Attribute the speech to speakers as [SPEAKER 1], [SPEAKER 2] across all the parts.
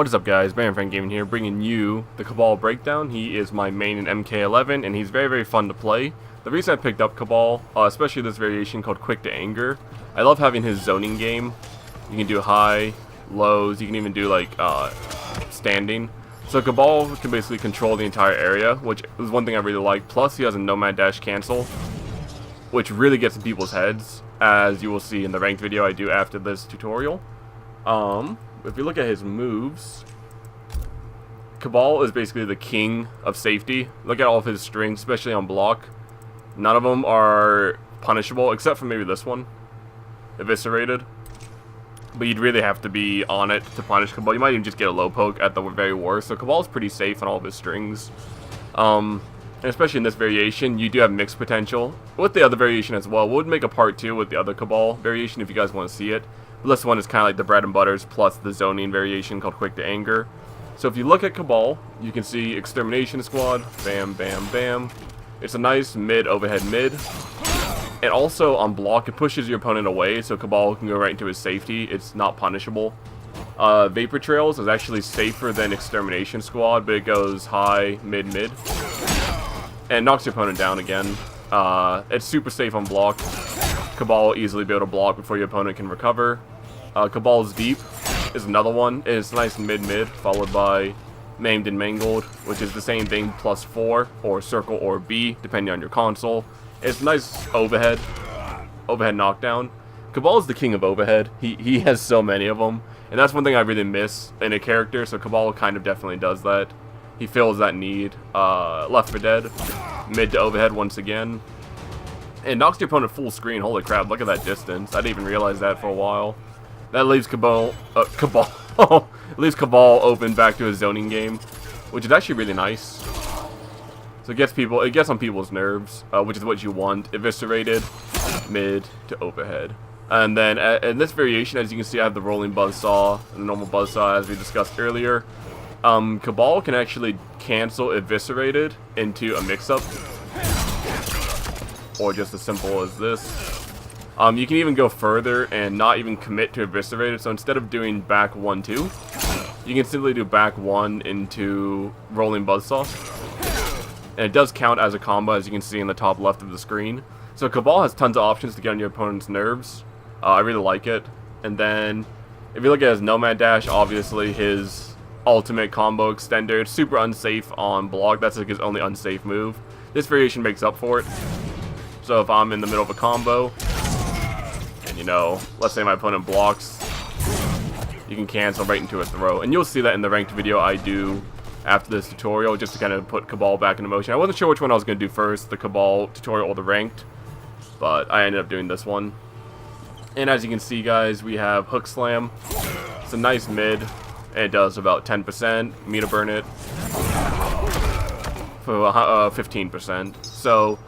[SPEAKER 1] What is up, guys? Baron Gaming here, bringing you the Kabal breakdown. He is my main in Mk11, and he's very fun to play. The reason I picked up Kabal, especially this variation called Quick to Anger, I love having his zoning game. You can do high, lows, you can even do like standing. So Kabal can basically control the entire area, which is one thing I really like. Plus he has a nomad dash cancel, which really gets in people's heads, as you will see in the ranked video I do after this tutorial. If you look at his moves, Kabal is basically the king of safety. Look at all of his strings, especially on block. None of them are punishable, except for maybe this one, Eviscerated. But you'd really have to be on it to punish Kabal. You might even just get a low poke at the very worst. So Kabal is pretty safe on all of his strings. And especially in this variation, you do have mixed potential. With the other variation as well, we'll make a part 2 with the other Kabal variation if you guys want to see it. But this one is kind of like the bread and butters plus the zoning variation called Quick to Anger. So if you look at Kabal, you can see Extermination Squad, bam, bam, bam. It's a nice overhead mid. And also on block, it pushes your opponent away, so Kabal can go right into his safety. It's not punishable. Vapor Trails is actually safer than Extermination Squad, but it goes high, mid. And knocks your opponent down again. It's super safe on block. Kabal will easily be able to block before your opponent can recover. Kabal's Deep is another one. It's nice mid, followed by Maimed and Mangled, which is the same thing, +4, or Circle or B, depending on your console. It's nice overhead knockdown. Kabal is the king of overhead. He has so many of them, and that's one thing I really miss in a character, so Kabal kind of definitely does that. He fills that need. Left 4 Dead, mid to overhead once again. It knocks your opponent full screen. Holy crap, look at that distance. I didn't even realize that for a while. That leaves Kabal leaves Kabal open back to his zoning game, which is actually really nice. So it gets on people's nerves, which is what you want. Eviscerated, mid to overhead. And then in this variation, as you can see, I have the rolling buzzsaw and the normal buzzsaw as we discussed earlier. Kabal can actually cancel Eviscerated into a mix-up, or just as simple as this. You can even go further and not even commit to Eviscerated. So instead of doing back 1-2, you can simply do back 1 into rolling buzzsaw. And it does count as a combo, as you can see in the top left of the screen. So Kabal has tons of options to get on your opponent's nerves. I really like it. And then, if you look at his Nomad Dash, obviously his ultimate combo extender. It's super unsafe on block. That's like his only unsafe move. This variation makes up for it. So if I'm in the middle of a combo, and you know, let's say my opponent blocks, you can cancel right into a throw. And you'll see that in the ranked video I do after this tutorial, just to kind of put Kabal back into motion. I wasn't sure which one I was going to do first, the Kabal tutorial or the ranked, but I ended up doing this one. And as you can see, guys, we have Hook Slam. It's a nice mid, and it does about 10%. Meter Burn it for 15%. So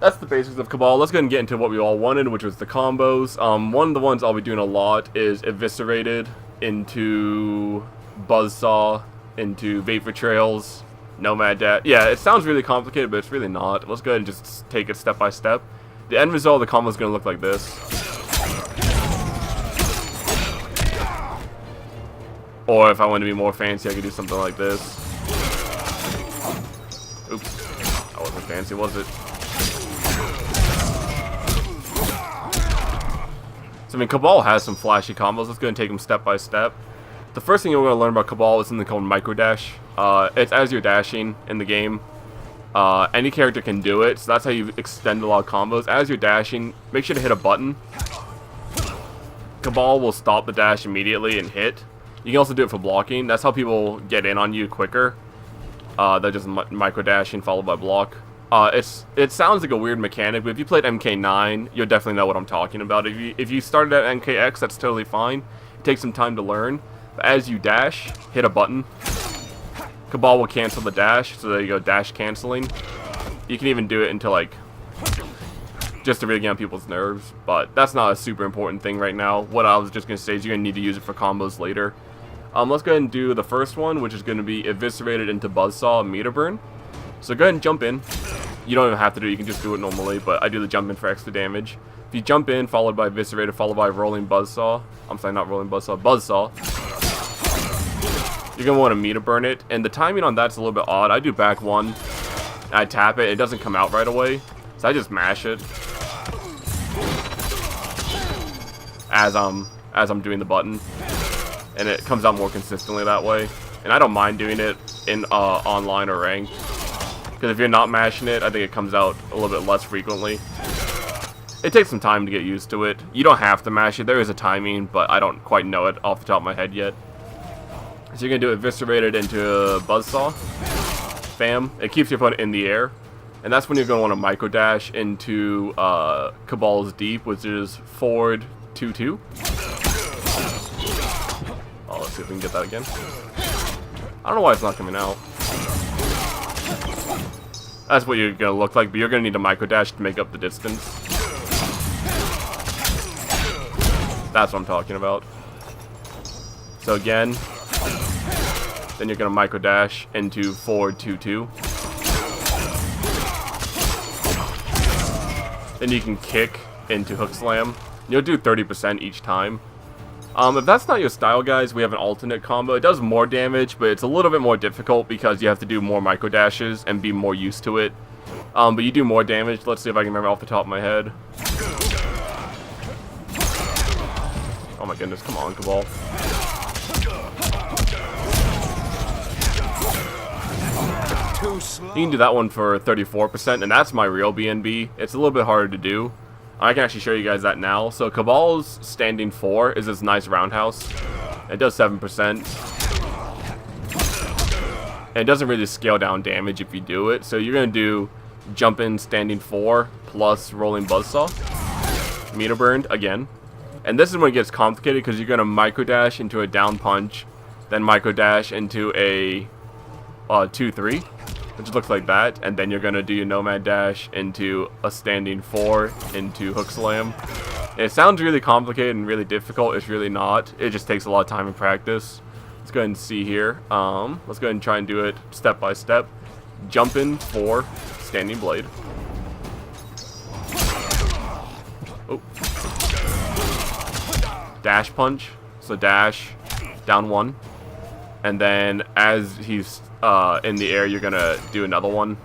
[SPEAKER 1] that's the basics of Kabal. Let's go ahead and get into what we all wanted, which was the combos. One of the ones I'll be doing a lot is Eviscerated into Buzzsaw, into Vapor Trails, Nomad Dash. Yeah, it sounds really complicated, but it's really not. Let's go ahead and just take it step by step. The end result of the combo is going to look like this. Or if I want to be more fancy, I could do something like this. Oops. That wasn't fancy, was it? So, I mean, Kabal has some flashy combos. Let's go and take them step by step. The first thing you're going to learn about Kabal is something called Micro Dash. It's as you're dashing in the game. Any character can do it, so that's how you extend a lot of combos. As you're dashing, make sure to hit a button. Kabal will stop the dash immediately and hit. You can also do it for blocking. That's how people get in on you quicker. They're just micro dashing followed by block. It sounds like a weird mechanic, but if you played Mk9, you'll definitely know what I'm talking about. If you started at Mkx, that's totally fine. It takes some time to learn. But as you dash, hit a button. Kabal will cancel the dash, so there you go, dash canceling. You can even do it until like, just to really get on people's nerves, but that's not a super important thing right now. What I was just going to say is you're going to need to use it for combos later. Let's go ahead and do the first one, which is going to be Eviscerated into Buzzsaw Meter Burn. So go ahead and jump in. You don't even have to do it, you can just do it normally, but I do the jump in for extra damage. If you jump in, followed by Eviscerated, followed by Rolling Buzzsaw. I'm sorry, not Rolling Buzzsaw, Buzzsaw. you're going to want to meter burn it. And the timing on that's a little bit odd. I do back one, I tap it, it doesn't come out right away. So I just mash it as I'm doing the button. And it comes out more consistently that way. And I don't mind doing it in online or ranked. Because if you're not mashing it, I think it comes out a little bit less frequently. It takes some time to get used to it. You don't have to mash it. There is a timing, but I don't quite know it off the top of my head yet. So you're going to do Eviscerated into a Buzzsaw. Bam. It keeps your opponent in the air. And that's when you're going to want to Micro Dash into Kabal's Deep, which is forward 2-2. Oh, let's see if we can get that again. I don't know why it's not coming out. That's what you're going to look like, but you're going to need a Micro Dash to make up the distance. That's what I'm talking about. So again, then you're going to Micro Dash into forward 2-2. Then you can kick into Hook Slam. You'll do 30% each time. If that's not your style, guys, we have an alternate combo. It does more damage, but it's a little bit more difficult because you have to do more Micro Dashes and be more used to it. But you do more damage. Let's see if I can remember off the top of my head. Oh my goodness, come on, Kabal. You can do that one for 34%, and that's my real BNB. It's a little bit harder to do. I can actually show you guys that now. So Kabal's standing 4 is this nice roundhouse. It does 7%. And it doesn't really scale down damage if you do it. So you're going to do jump in standing 4 plus rolling buzzsaw. Meter burned again. And this is when it gets complicated because you're going to Micro Dash into a down punch. Then Micro Dash into a 2-3. Which looks like that, and then you're going to do your Nomad Dash into a standing 4 into Hook Slam. And it sounds really complicated and really difficult. It's really not. It just takes a lot of time and practice. Let's go ahead and see here. Let's go ahead and try and do it step by step. Jump in 4, standing blade. Oh. Dash punch. So dash, down 1. And then as he's in the air, you're gonna do another one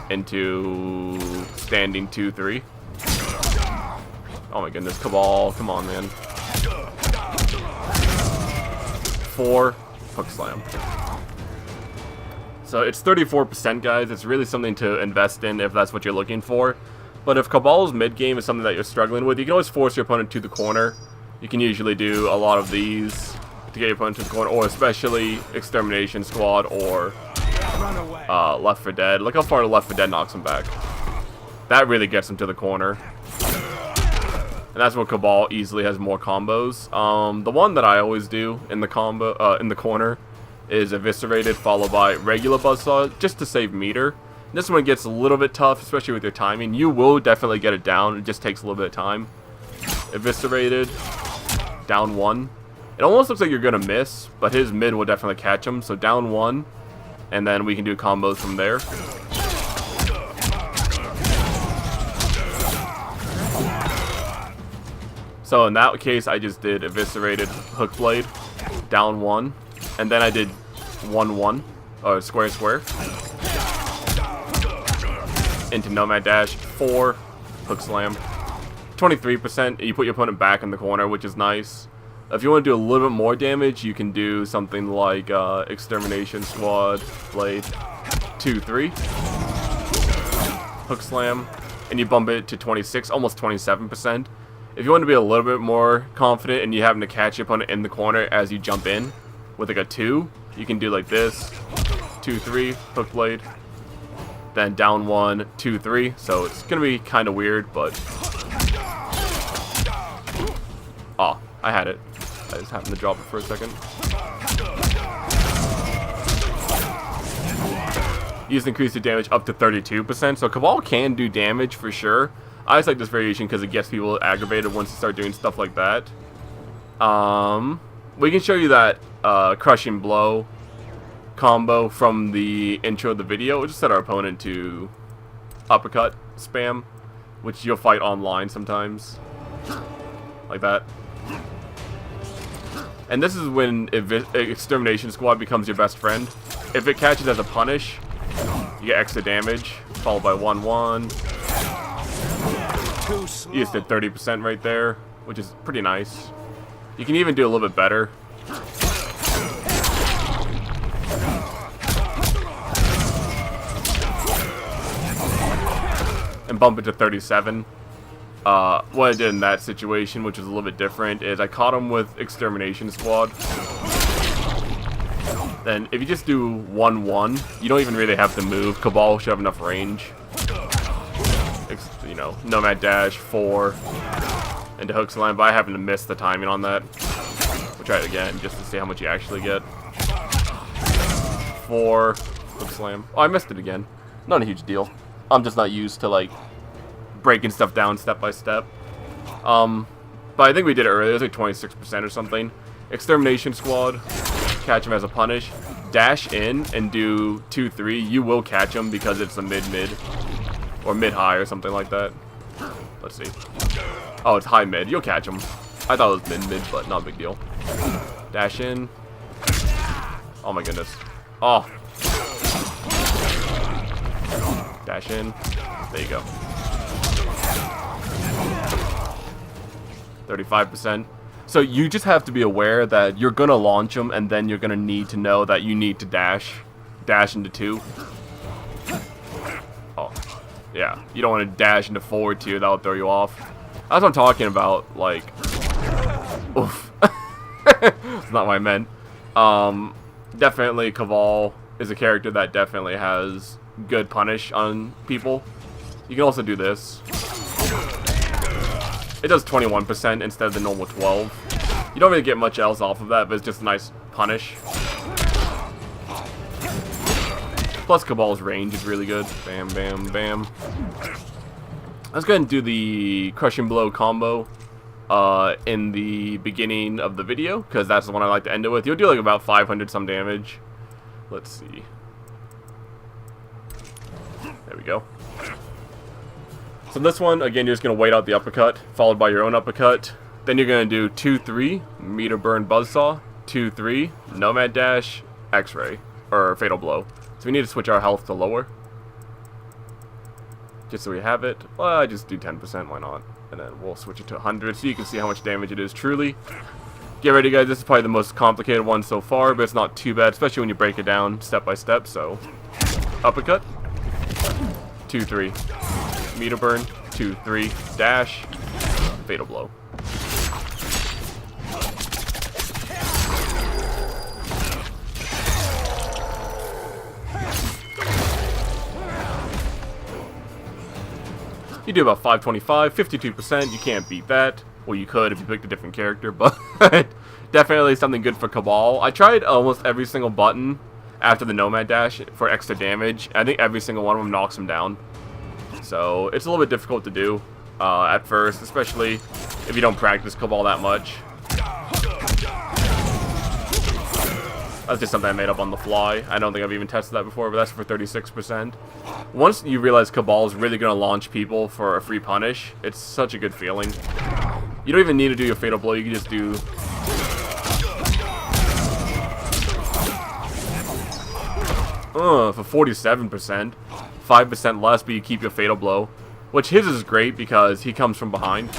[SPEAKER 1] into standing 2-3. Oh my goodness, Kabal, come on, man. 4 Hook Slam. So it's 34%, guys. It's really something to invest in if that's what you're looking for. But if Kabal's mid game is something that you're struggling with, you can always force your opponent to the corner. You can usually do a lot of these to get your opponent to the corner, or especially Extermination Squad or Left 4 Dead. Look how far Left 4 Dead knocks him back. That really gets him to the corner. And that's where Kabal easily has more combos. The one that I always do in the corner is Eviscerated followed by regular Buzzsaw, just to save meter. And this one gets a little bit tough, especially with your timing. You will definitely get it down. It just takes a little bit of time. Eviscerated, down 1. It almost looks like you're going to miss, but his mid will definitely catch him. So down 1, and then we can do combos from there. So in that case, I just did Eviscerated Hook Blade, down 1, and then I did 1-1, or square, into Nomad Dash, 4, Hook Slam. 23%, you put your opponent back in the corner, which is nice. If you want to do a little bit more damage, you can do something like Extermination Squad, Blade, 2-3, Hook Slam, and you bump it to 26, almost 27%. If you want to be a little bit more confident and you having to catch your opponent in the corner as you jump in with like a 2, you can do like this, 2-3, Hook Blade, then down 1, 2-3. So it's going to be kind of weird, but... Oh, I had it. I just happened to drop it for a second. Use increase the damage up to 32%. So Kabal can do damage for sure. I just like this variation because it gets people aggravated once you start doing stuff like that. We can show you that Crushing Blow combo from the intro of the video. We'll just set our opponent to uppercut spam, which you'll fight online sometimes. Like that. And this is when Extermination Squad becomes your best friend. If it catches as a punish, you get extra damage, followed by 1-1. You just did 30% right there, which is pretty nice. You can even do a little bit better. And bump it to 37. What I did in that situation, which was a little bit different, is I caught him with Extermination Squad. Then, if you just do 1-1, you don't even really have to move. Kabal should have enough range. You know, Nomad Dash, 4, into Hook Slam, but I happen to miss the timing on that. We'll try it again, just to see how much you actually get. 4, Hook Slam. Oh, I missed it again. Not a huge deal. I'm just not used to, like, breaking stuff down step by step. But I think we did it earlier. It was like 26% or something. Extermination Squad, catch him as a punish. Dash in and do 2-3. You will catch him because it's a mid-mid. Or mid-high or something like that. Let's see. Oh, it's high-mid. You'll catch him. I thought it was mid-mid, but not a big deal. Dash in. Oh my goodness. Oh. Dash in. There you go. 35%. So you just have to be aware that you're going to launch them, and then you're going to need to know that you need to dash. Dash into 2. Oh. Yeah. You don't want to dash into forward 2. That'll throw you off. That's what I'm talking about. Like. Oof. That's not what I meant. Definitely Kabal is a character that definitely has good punish on people. You can also do this. It does 21% instead of the normal 12. You don't really get much else off of that, but it's just a nice punish. Plus Kabal's range is really good. Bam, bam, bam. Let's go ahead and do the Crushing Blow combo in the beginning of the video, because that's the one I like to end it with. You'll do like about 500 some damage. Let's see. There we go. So this one, again, you're just going to wait out the uppercut, followed by your own uppercut. Then you're going to do 2-3, Meter Burn Buzzsaw, 2-3, Nomad Dash, X-Ray, or Fatal Blow. So we need to switch our health to lower. Just so we have it. Well, I just do 10%, why not? And then we'll switch it to 100 so you can see how much damage it is truly. Get ready, guys. This is probably the most complicated one so far, but it's not too bad, especially when you break it down step by step. So, uppercut, 2-3. Meter Burn, 2-3, Dash, Fatal Blow. You do about 525, 52%, you can't beat that. Well, you could if you picked a different character, but definitely something good for Kabal. I tried almost every single button after the Nomad Dash for extra damage. I think every single one of them knocks him down. So, it's a little bit difficult to do at first, especially if you don't practice Kabal that much. That's just something I made up on the fly. I don't think I've even tested that before, but that's for 36%. Once you realize Kabal is really going to launch people for a free punish, it's such a good feeling. You don't even need to do your Fatal Blow, you can just do... for 47%. 5% less, but you keep your Fatal Blow. Which his is great because he comes from behind.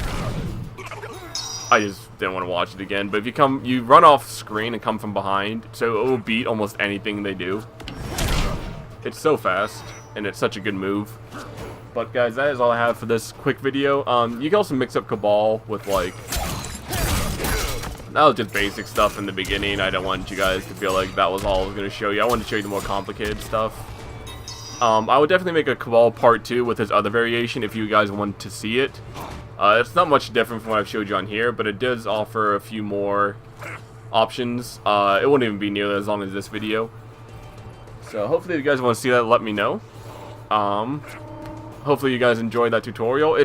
[SPEAKER 1] I just didn't want to watch it again. But if you run off screen and come from behind, so it will beat almost anything they do. It's so fast, and it's such a good move. But guys, that is all I have for this quick video. You can also mix up Kabal with like... That was just basic stuff in the beginning. I don't want you guys to feel like that was all I was going to show you. I wanted to show you the more complicated stuff. I would definitely make a Kabal part 2 with his other variation if you guys want to see it. It's not much different from what I've showed you on here, but it does offer a few more options. It wouldn't even be nearly as long as this video. So hopefully if you guys want to see that, let me know. Hopefully you guys enjoyed that tutorial.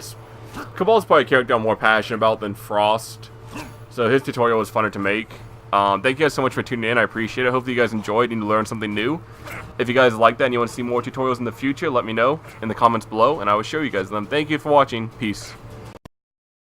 [SPEAKER 1] Kabal's probably a character I'm more passionate about than Frost. So his tutorial was funner to make. Thank you guys so much for tuning in. I appreciate it. Hopefully you guys enjoyed and learned something new. If you guys like that and you want to see more tutorials in the future, let me know in the comments below, and I will show you guys them. Thank you for watching. Peace.